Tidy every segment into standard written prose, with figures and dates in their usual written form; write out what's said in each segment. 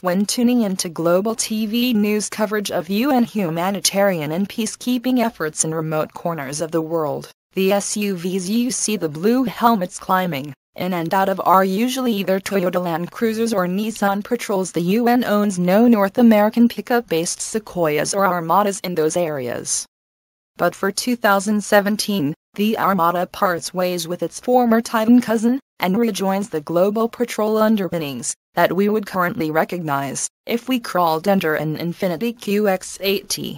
when tuning into global TV news coverage of UN humanitarian and peacekeeping efforts in remote corners of the world. The SUVs you see the blue helmets climbing in and out of are usually either Toyota Land Cruisers or Nissan Patrols. The UN owns no North American pickup-based Sequoias or Armadas in those areas. But for 2017, the Armada parts ways with its former Titan cousin, and rejoins the global patrol underpinnings that we would currently recognize if we crawled under an Infiniti QX80.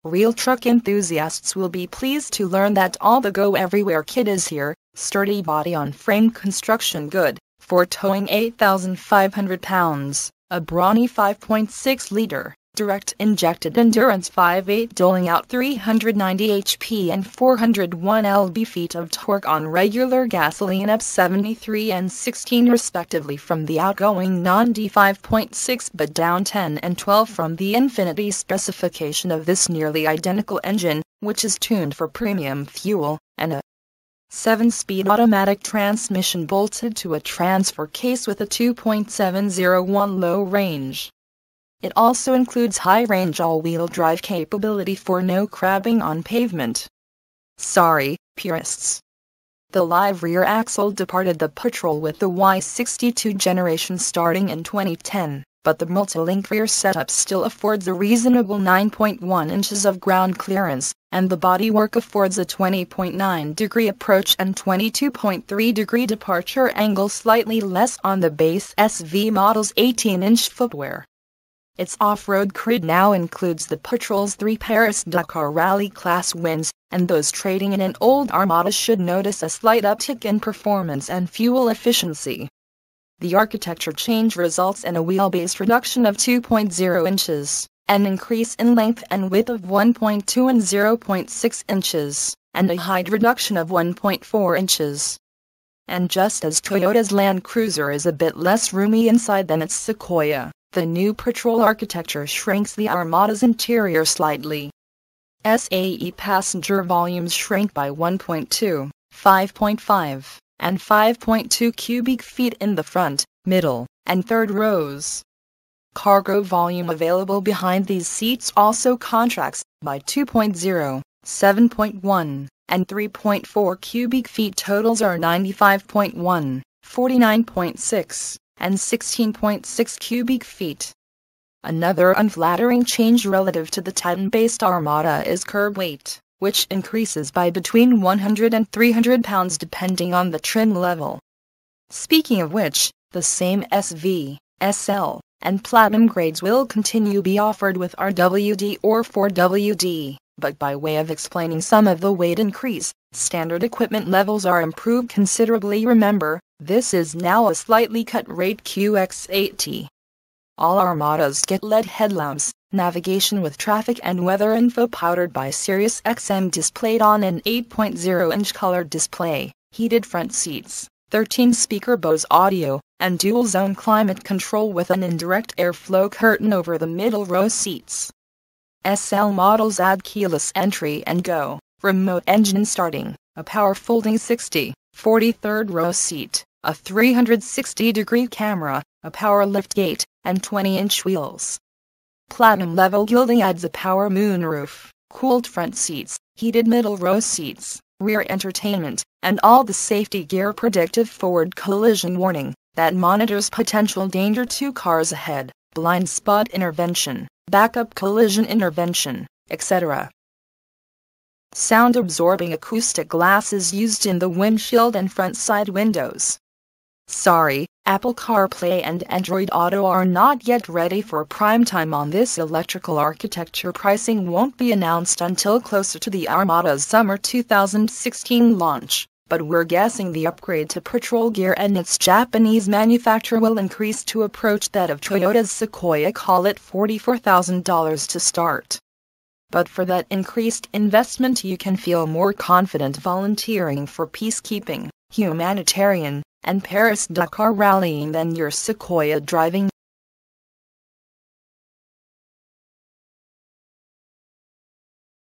Real truck enthusiasts will be pleased to learn that all the go-everywhere kit is here, sturdy body-on-frame construction good, for towing 8,500 pounds, a brawny 5.6-liter, direct-injected Endurance 5.8 doling out 390 HP and 401 lb-ft of torque on regular gasoline up 73 and 16 respectively from the outgoing non-D 5.6 but down 10 and 12 from the Infiniti specification of this nearly identical engine, which is tuned for premium fuel, and a 7-speed automatic transmission bolted to a transfer case with a 2.701 low range. It also includes high-range all-wheel drive capability for no crabbing on pavement. Sorry, purists. The live rear axle departed the Patrol with the Y62 generation starting in 2010, but the multi-link rear setup still affords a reasonable 9.1 inches of ground clearance, and the bodywork affords a 20.9-degree approach and 22.3-degree departure angle, slightly less on the base SV model's 18-inch footwear. Its off-road cred now includes the Patrol's 3 Paris-Dakar Rally class wins, and those trading in an old Armada should notice a slight uptick in performance and fuel efficiency. The architecture change results in a wheelbase reduction of 2.0 inches, an increase in length and width of 1.2 and 0.6 inches, and a height reduction of 1.4 inches. And just as Toyota's Land Cruiser is a bit less roomy inside than its Sequoia, the new Patrol architecture shrinks the Armada's interior slightly. SAE passenger volumes shrink by 1.2, 5.5, and 5.2 cubic feet in the front, middle, and third rows. Cargo volume available behind these seats also contracts by 2.0, 7.1, and 3.4 cubic feet. Totals are 95.1, 49.6, and 16.6 cubic feet. Another unflattering change relative to the Titan-based Armada is curb weight, which increases by between 100 and 300 pounds depending on the trim level. Speaking of which, the same SV, SL, and Platinum grades will continue to be offered with RWD or 4WD, but by way of explaining some of the weight increase, standard equipment levels are improved considerably. Remember, this is now a slightly cut-rate QX80. All Armadas get LED headlamps, navigation with traffic and weather info powered by SiriusXM displayed on an 8.0-inch color display, heated front seats, 13-speaker Bose audio, and dual-zone climate control with an indirect airflow curtain over the middle row seats. SL models add keyless entry and go, remote engine starting, a power folding 60, 43rd row seat, a 360-degree camera, a power liftgate, and 20-inch wheels. Platinum level gilding adds a power moonroof, cooled front seats, heated middle row seats, rear entertainment, and all the safety gear. Predictive forward collision warning that monitors potential danger to cars ahead, blind spot intervention, backup collision intervention, etc. Sound-absorbing acoustic glass is used in the windshield and front side windows. Sorry, Apple CarPlay and Android Auto are not yet ready for prime time on this electrical architecture. Pricing won't be announced until closer to the Armada's summer 2016 launch, but we're guessing the upgrade to Patrol gear and its Japanese manufacturer will increase to approach that of Toyota's Sequoia. Call it $44,000 to start. But for that increased investment you can feel more confident volunteering for peacekeeping, humanitarian, and Paris-Dakar rallying than your Sequoia driving.